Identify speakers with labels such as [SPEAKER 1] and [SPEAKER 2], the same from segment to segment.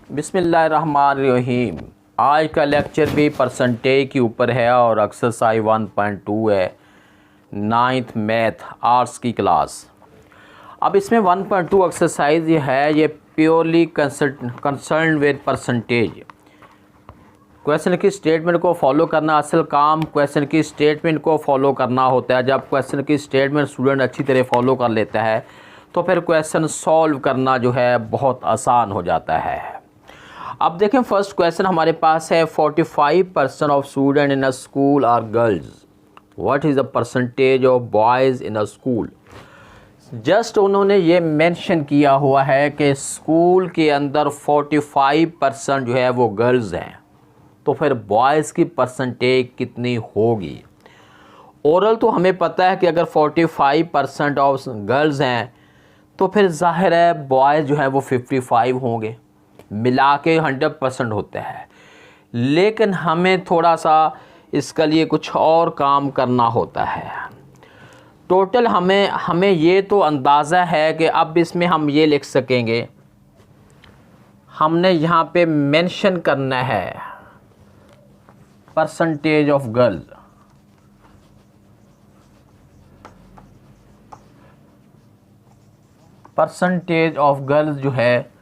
[SPEAKER 1] बिस्मिल्लाहिर्रहमानिर्रहीम। आज का लेक्चर भी परसेंटेज के ऊपर है और एक्सरसाइज 1.2 है, 9th मैथ आर्ट्स की क्लास। अब इसमें 1.2 एक्सरसाइज ये है, ये purely concern with percentage. Question की स्टेटमेंट को फॉलो करना असल काम क्वेश्चन की स्टेटमेंट को फॉलो करना होता है। जब क्वेश्चन की स्टेटमेंट स्टूडेंट अच्छी तरह फॉलो कर लेता है तो फिर क्वेश्चन सॉल्व करना जो है बहुत आसान हो जाता है। अब देखें, फर्स्ट क्वेश्चन हमारे पास है 45% of student in a school are girls. What is the percentage of boys in a school. Just उन्होंने ये मेंशन किया हुआ है कि स्कूल के अंदर 45% जो है वो गर्ल्स हैं, तो फिर बॉयज़ की परसेंटेज कितनी होगी। ओरल तो हमें पता है कि अगर 45% ऑफ गर्ल्स हैं तो फिर जाहिर है बॉयज़ जो है वो 55 होंगे, मिला के 100% होता है। लेकिन हमें थोड़ा सा इसके लिए कुछ और काम करना होता है। टोटल हमें ये तो अंदाज़ा है कि अब इसमें हम ये लिख सकेंगे, हमने यहाँ पे मेंशन करना है percentage of girls. Percentage of girls जो है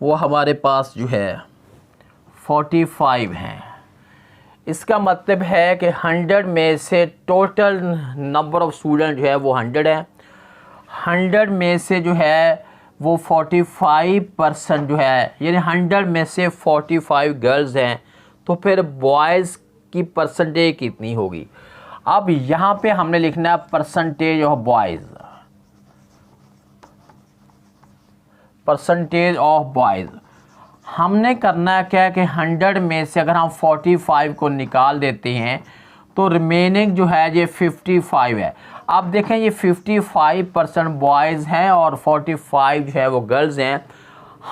[SPEAKER 1] वो हमारे पास जो है 45 हैं। इसका मतलब है कि 100 में से टोटल नंबर ऑफ़ स्टूडेंट जो है वो 100 है। 100 में से जो है वो 45% जो है, यानी 100 में से 45 गर्ल्स हैं, तो फिर बॉयज़ की परसेंटेज कितनी होगी। अब यहाँ पे हमने लिखना है percentage of boys. Percentage of boys हमने करना है क्या कि 100 में से अगर हम 45 को निकाल देते हैं तो रिमेनिंग जो है ये 55 है। अब देखें, ये 55% बॉयज़ हैं और 45 जो है वो गर्ल्स हैं।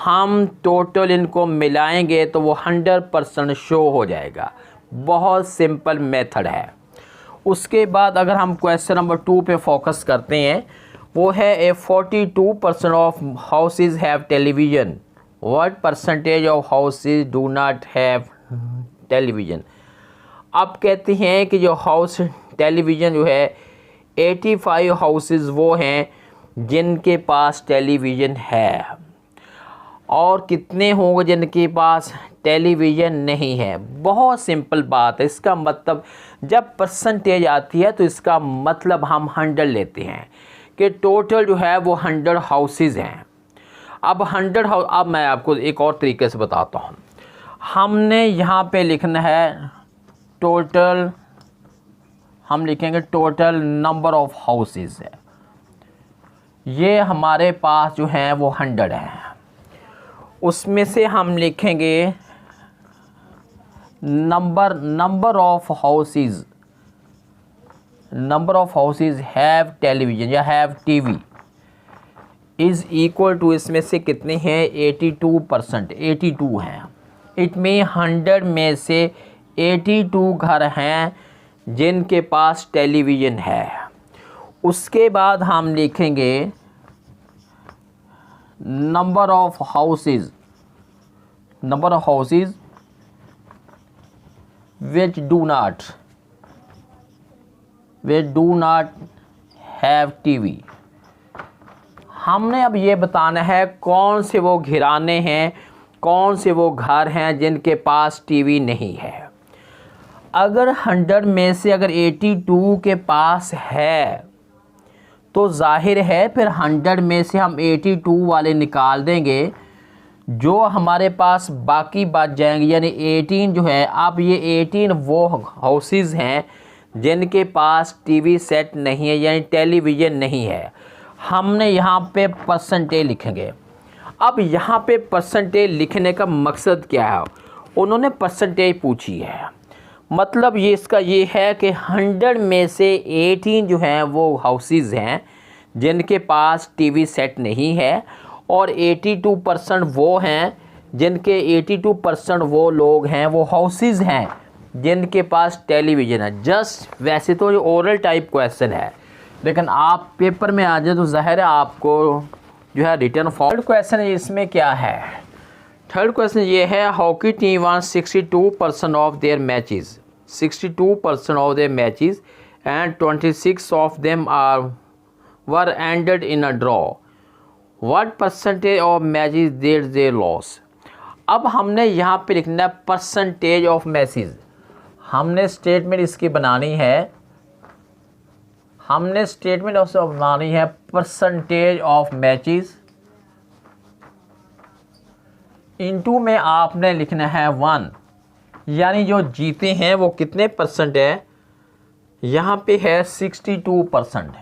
[SPEAKER 1] हम टोटल इनको मिलाएंगे तो वो 100% शो हो जाएगा। बहुत सिंपल मेथड है। उसके बाद अगर हम क्वेश्चन नंबर 2 पे फोकस करते हैं, वो है ए 42% of houses have television. What percentage of houses do not have television. अब कहते हैं कि जो हाउस टेलीविज़न जो है 85 हाउसेज वो हैं जिनके पास टेलीविज़न है, और कितने होंगे जिनके पास टेलीविज़न नहीं है। बहुत सिंपल बात है। इसका मतलब जब परसेंटेज आती है तो इसका मतलब हम 100 लेते हैं कि टोटल जो है वो 100 हाउसेज हैं। अब 100 हाउस, अब मैं आपको एक और तरीके से बताता हूँ। हमने यहाँ पे लिखना है टोटल, हम लिखेंगे टोटल नंबर ऑफ़ हाउसेज है। ये हमारे पास जो हैं वो 100 हैं। उसमें से हम लिखेंगे number of houses, number of houses have television या have TV is equal to, इसमें से कितने हैं 82%, 82 हैं। इट में 100 में से 82 घर हैं जिनके पास टेलीविज़न है। उसके बाद हम लिखेंगे number of houses, number of houses which do not have TV। हमने अब ये बताना है कौन से वो घराने हैं, कौन से वो घर हैं जिनके पास टीवी नहीं है। अगर 100 में से अगर 82 के पास है तो जाहिर है फिर 100 में से हम 82 वाले निकाल देंगे, जो हमारे पास बाकी बच जाएंगे, यानी 18 जो है। अब ये 18 वो हाउसेस हैं जिनके पास टीवी सेट नहीं है, यानी टेलीविज़न नहीं है। हमने यहाँ पे परसेंटेज लिखेंगे। अब यहाँ पे परसेंटेज लिखने का मकसद क्या है, उन्होंने परसेंटेज पूछी है। मतलब ये इसका ये है कि 100 में से 18 जो हैं वो हाउसेस हैं जिनके पास टीवी सेट नहीं है, और 82% वो हैं जिनके 82% वो लोग हैं, वो हाउसेस हैं जिनके पास टेलीविज़न है। जस्ट वैसे तो ये ओरल टाइप क्वेश्चन है, लेकिन आप पेपर में आ जाए तो ज़ाहिर है आपको जो है रिटर्न फॉर्म क्वेश्चन है। इसमें क्या है, थर्ड क्वेश्चन ये है, hockey team won 62% of their matches, 62% of their matches and 26 of them are were ended in a draw, what percentage of matches did they lose. अब हमने यहाँ पे लिखना है परसेंटेज ऑफ मैचेस, हमने स्टेटमेंट इसकी बनानी है, हमने स्टेटमेंट उससे बनानी है परसेंटेज ऑफ मैचेस, इनटू में आपने लिखना है 1, यानी जो जीते हैं वो कितने परसेंट है, यहाँ पे है 62%,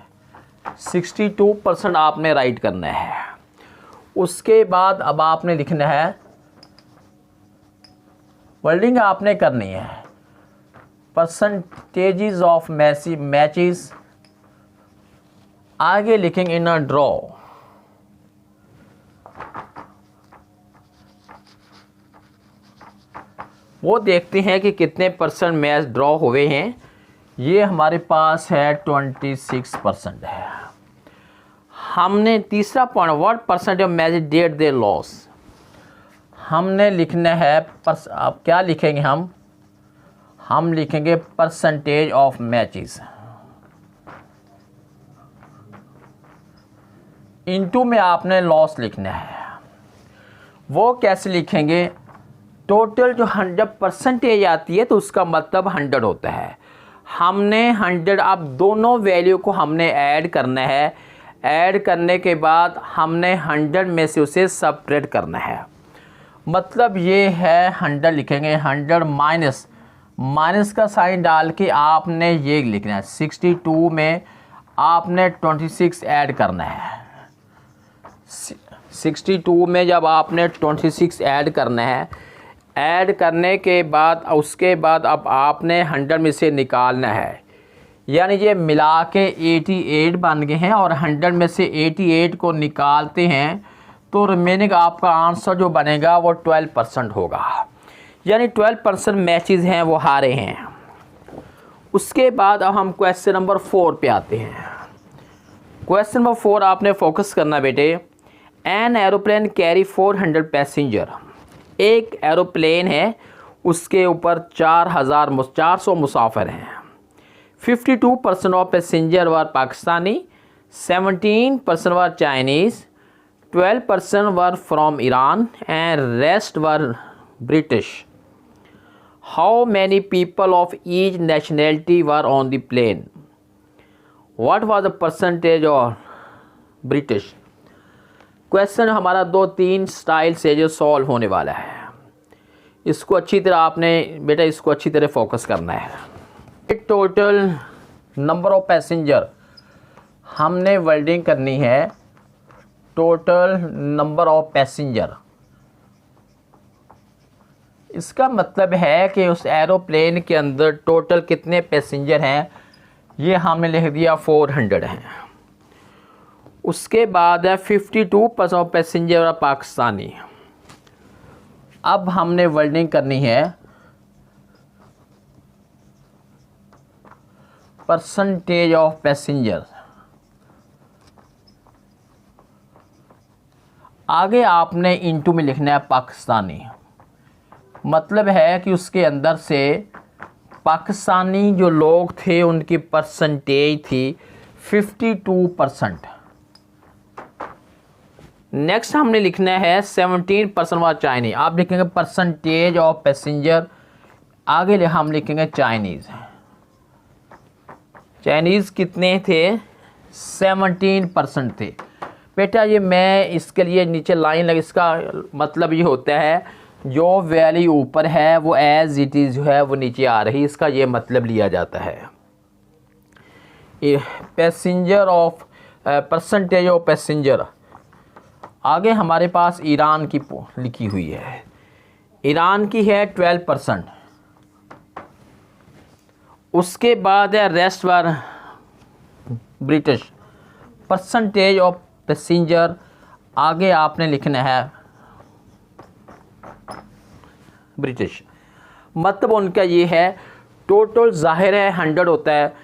[SPEAKER 1] 62% आपने राइट करना है। उसके बाद अब आपने लिखना है, वर्डिंग आपने करनी है परसेंटेजेस ऑफ मैचेस, आगे लिखेंगे इन अ ड्रॉ, वो देखते हैं कि कितने परसेंट मैच ड्रॉ हुए हैं। ये हमारे पास है 26% है। हमने तीसरा point, what percent of match did they loss, हमने लिखना है अब क्या लिखेंगे हम लिखेंगे परसेंटेज ऑफ मैचेस, इनटू में आपने लॉस लिखना है। वो कैसे लिखेंगे, टोटल जो 100 परसेंटेज आती है तो उसका मतलब 100 होता है। हमने 100, अब दोनों वैल्यू को हमने ऐड करना है, ऐड करने के बाद हमने 100 में से उसे सबट्रैक्ट करना है। मतलब ये है 100 लिखेंगे, 100 माइनस का साइन डाल के आपने ये लिखना है, 62 में आपने 26 ऐड करना है। 62 में जब आपने 26 ऐड करना है, ऐड करने के बाद उसके बाद अब आपने 100 में से निकालना है, यानी ये मिला के 88 बन गए हैं और 100 में से 88 को निकालते हैं तो रिमेनिंग आपका आंसर जो बनेगा वो 12% होगा, यानी 12% मैचेस हैं वो हारे हैं। उसके बाद अब हम क्वेश्चन नंबर 4 पे आते हैं। क्वेश्चन नंबर 4 आपने फोकस करना बेटे। एन एरोप्लेन कैरी 400 पैसेंजर, एक एरोप्लेन है उसके ऊपर 400 मुसाफिर हैं। 52% of passenger were Pakistani, 17% were Chinese, 12% were from Iran and rest were British. How many people of each nationality were on the plane, what was the percentage of British. Question हमारा 2-3 style से जो solve होने वाला है, इसको अच्छी तरह आपने बेटा इसको अच्छी तरह फोकस करना है। टोटल नंबर ऑफ पैसेंजर हमने वर्डिंग करनी है, टोटल नंबर ऑफ पैसेंजर, इसका मतलब है कि उस एरोप्लेन के अंदर टोटल कितने पैसेंजर हैं, ये हमने लिख दिया 400 हैं। उसके बाद है 52% ऑफ पैसेंजर और पाकिस्तानी। अब हमने वर्डिंग करनी है परसेंटेज ऑफ पैसेंजर, आगे आपने इनटू में लिखना है पाकिस्तानी, मतलब है कि उसके अंदर से पाकिस्तानी जो लोग थे उनकी परसेंटेज थी 52%। नेक्स्ट हमने लिखना है 17% व चाइनीज़, आप लिखेंगे परसेंटेज ऑफ पैसेंजर, आगे हम लिखेंगे चाइनीज़। चाइनीज़ कितने थे, 17% थे। बेटा ये मैं इसके लिए नीचे लाइन लगी, इसका मतलब ये होता है जो वैल्यू ऊपर है वो एज इट इज़ जो है वो नीचे आ रही, इसका ये मतलब लिया जाता है। Passenger of percentage of passenger, आगे हमारे पास ईरान की लिखी हुई है, ईरान की है 12%। उसके बाद है rest were British, percentage of passenger, आगे आपने लिखना है ब्रिटिश, मतलब उनका ये है टोटल ज़ाहिर है 100 होता है,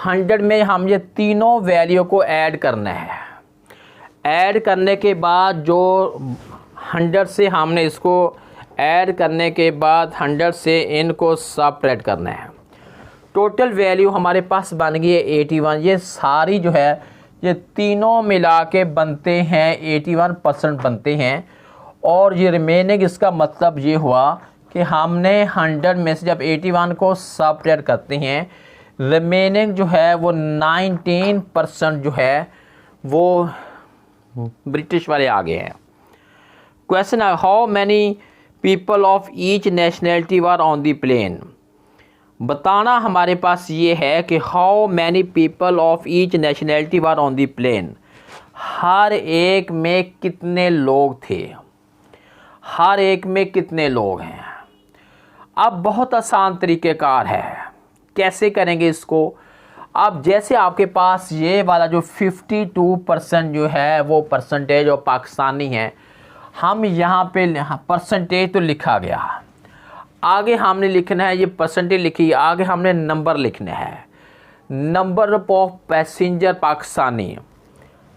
[SPEAKER 1] 100 में हम ये तीनों वैल्यू को ऐड करना है। ऐड करने के बाद जो 100 से हमने इसको ऐड करने के बाद 100 से इनको सबट्रैक्ट करना है। टोटल वैल्यू हमारे पास बन गई है 81। ये सारी जो है ये तीनों मिला के बनते हैं 81% बनते हैं। और ये रिमेनिंग इसका मतलब ये हुआ कि हमने 100 में से जब 81 को सबट्रैक्ट करते हैं रिमेनिंग जो है वो 19% जो है वो ब्रिटिश वाले आ गए हैं। क्वेश्चन है how many people of each nationality were on the plane. बताना हमारे पास ये है कि how many people of each nationality were on the plane. हर एक में कितने लोग थे, हर एक में कितने लोग हैं। अब बहुत आसान तरीक़ेकार है, कैसे करेंगे इसको। अब जैसे आपके पास ये वाला जो 52% जो है वो परसेंटेज और पाकिस्तानी हैं, हम यहाँ पे परसेंटेज तो लिखा गया, आगे हमने लिखना है ये परसेंटेज लिखी, आगे हमने नंबर लिखना है, नंबर ऑफ पैसेंजर पाकिस्तानी।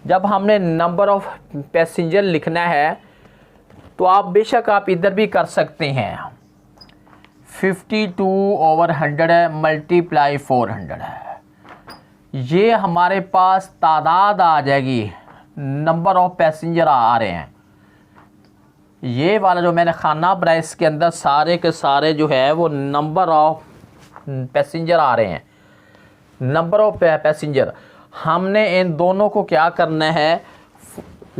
[SPEAKER 1] जब हमने नंबर ऑफ पैसेंजर लिखना है तो आप बेशक आप इधर भी कर सकते हैं। 52/100 है मल्टीप्लाई 400 है, ये हमारे पास तादाद आ जाएगी, नंबर ऑफ पैसेंजर आ रहे हैं। ये वाला जो मैंने खाना बनाया इसके अंदर सारे के सारे जो है वो नंबर ऑफ पैसेंजर आ रहे हैं, नंबर ऑफ पैसेंजर। हमने इन दोनों को क्या करना है,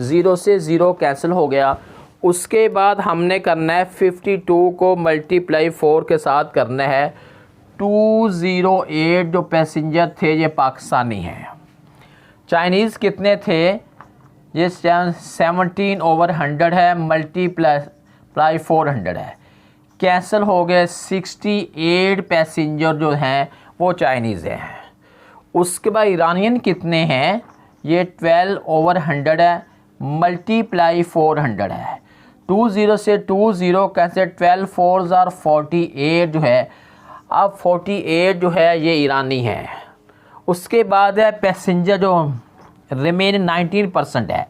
[SPEAKER 1] 0 से 0 कैंसिल हो गया। उसके बाद हमने करना है 52 को मल्टीप्लाई 4 के साथ करना है। 208 जो पैसेंजर थे ये पाकिस्तानी हैं। चाइनीज़ कितने थे, ये 17/100 है मल्टीप्लाई 400 है, कैंसिल हो गए। 68 पैसेंजर जो हैं वो चाइनीज़ हैं। उसके बाद ईरानियन कितने हैं, ये 12/100 है मल्टीप्लाई 400 है। 20 से 20 कैसे 12 4 48 जो है, अब 48 जो है ये ईरानी है। उसके बाद है पैसेंजर जो रिमेन 19% है,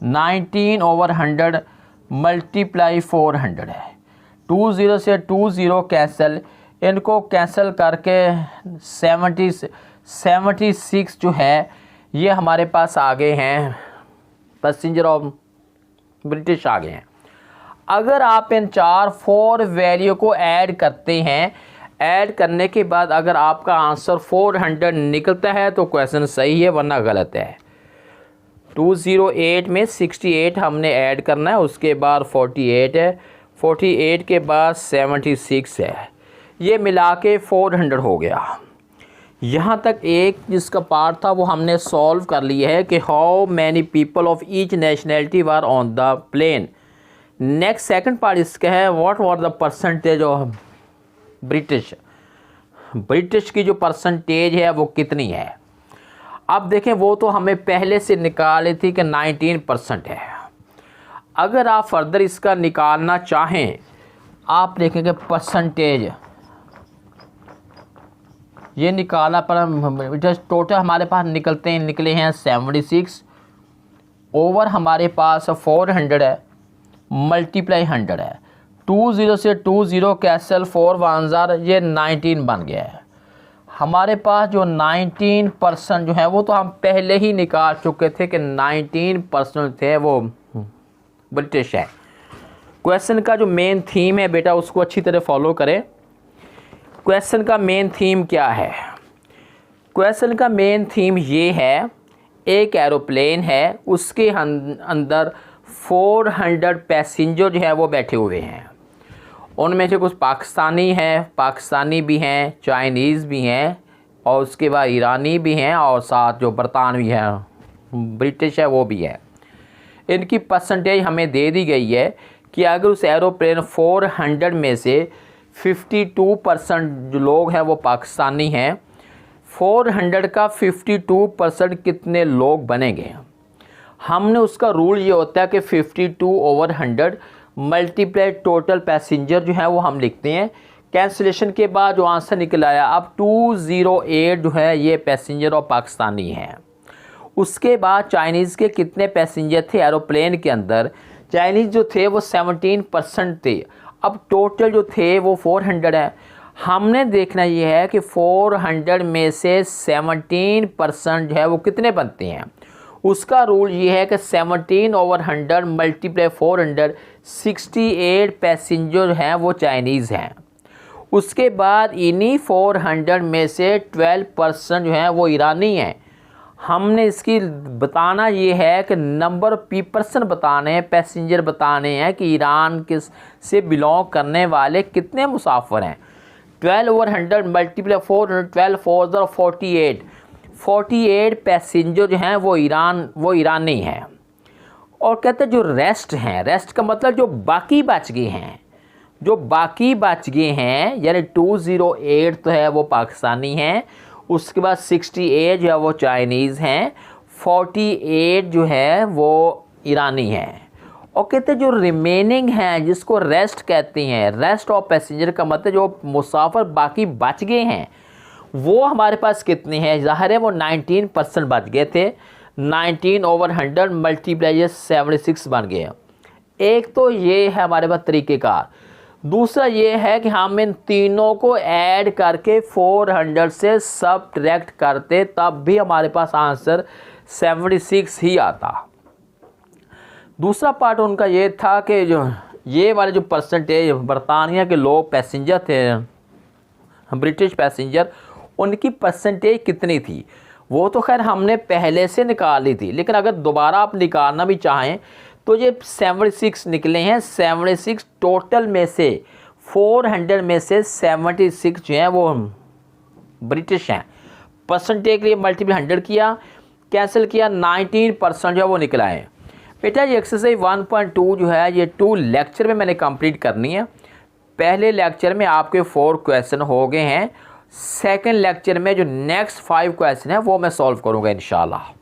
[SPEAKER 1] 19/100 मल्टीप्लाई 400 है। 20 से 20 कैंसिल, इनको कैंसिल करके 76 जो है ये हमारे पास आ गए हैं, पैसेंजर ऑफ ब्रिटिश आ गए हैं। अगर आप इन 4 वैल्यू को ऐड करते हैं, ऐड करने के बाद अगर आपका आंसर 400 निकलता है तो क्वेश्चन सही है, वरना गलत है। 208 में 68 हमने ऐड करना है, उसके बाद 48 है, 48 के बाद 76 है, ये मिला के 400 हो गया। यहाँ तक एक जिसका पार्ट था वो हमने सॉल्व कर लिया है कि how many people of each nationality were on the plane. Next second part इसका है what were the percentage of British. British की जो परसेंटेज है वो कितनी है। अब देखें वो तो हमें पहले से निकाली थी कि 19% है। अगर आप फर्दर इसका निकालना चाहें, आप देखेंगे परसेंटेज ये निकाला पर जस्ट टोटल हमारे पास निकले हैं 76 ओवर हमारे पास 400 है मल्टीप्लाई 100 है। 20 से 20 कैंसल 4 1 ये 19 बन गया है। हमारे पास जो 19% जो है वो तो हम पहले ही निकाल चुके थे कि 19% थे वो ब्रिटिश है। क्वेश्चन का जो मेन थीम है बेटा उसको अच्छी तरह फॉलो करें। क्वेश्चन का मेन थीम क्या है, क्वेश्चन का मेन थीम ये है, एक एरोप्लेन है, उसके अंदर 400 पैसेंजर जो है वो बैठे हुए हैं। उनमें से कुछ पाकिस्तानी हैं, पाकिस्तानी भी हैं, चाइनीज़ भी हैं, और उसके बाद ईरानी भी हैं, और साथ जो बरतानवी है ब्रिटिश है वो भी है। इनकी परसेंटेज हमें दे दी गई है कि अगर उस एरोप्लेन 400 में से 52% जो लोग हैं वो पाकिस्तानी हैं, 400 का 52% कितने लोग बनेंगे। हमने उसका रूल ये होता है कि 52/100 मल्टीप्लाई टोटल पैसेंजर जो है वो हम लिखते हैं। कैंसिलेशन के बाद जो आंसर निकल आया, अब 208 जो है ये पैसेंजर और पाकिस्तानी हैं। उसके बाद चाइनीज़ के कितने पैसेंजर थे एरोप्लेन के अंदर, चाइनीज़ जो थे वो 17% थे। अब टोटल जो थे वो 400 है। हमने देखना ये है कि 400 में से 17% जो है वो कितने बनते हैं। उसका रूल ये है कि 17/100 मल्टीप्लाई 400, 68 पैसेंजर हैं वो चाइनीज़ हैं। उसके बाद इन्हीं 400 में से 12% जो हैं वो ईरानी हैं। हमने इसकी बताना ये है कि नंबर पर्सन बताने हैं, पैसेंजर बताने हैं कि ईरान किस से बिलोंग करने वाले कितने मुसाफिर हैं। 12/100 मल्टीप्लाई 400, 12 4 48, 48 पैसेंजर जो हैं वो ईरानी हैं। और कहते हैं जो रेस्ट हैं, रेस्ट का मतलब जो बाकी बच गए हैं, जो बाकी बच गए हैं यानी 208 तो है वो पाकिस्तानी हैं, उसके बाद 68 जो है वो चाइनीज़ हैं, 48 जो है वो ईरानी हैं। और कहते हैं जो रिमेनिंग हैं जिसको रेस्ट कहते हैं, रेस्ट ऑफ पैसेंजर का मतलब जो मुसाफिर बाकी बच गए हैं वो हमारे पास कितने हैं। ज़ाहिर है वो 19% बच गए थे। 19/100 मल्टीप्लाई 76 बन गए। एक तो ये है हमारे पास तरीक़ेकार। दूसरा ये है कि हम इन तीनों को ऐड करके 400 से सबट्रैक्ट करते तब भी हमारे पास आंसर 76 ही आता। दूसरा पार्ट उनका ये था कि जो ये वाले जो परसेंटेज बरतानिया के लोग पैसेंजर थे, ब्रिटिश पैसेंजर, उनकी परसेंटेज कितनी थी वो तो खैर हमने पहले से निकाल ली थी, लेकिन अगर दोबारा आप निकालना भी चाहें तो ये 76 निकले हैं। 76 टोटल में से 400 में से 76 जो हैं वो ब्रिटिश हैं। परसेंटेज के लिए मल्टीप्लाई 100 किया, कैंसिल किया, 19% जो है वो निकला है। बेटा ये एक्सरसाइज 1.2 जो है ये 2 लेक्चर में मैंने कंप्लीट करनी है। पहले लेक्चर में आपके 4 क्वेश्चन हो गए हैं। सेकंड लेक्चर में जो नेक्स्ट 5 क्वेश्चन है वो मैं सॉल्व करूँगा इंशाल्लाह।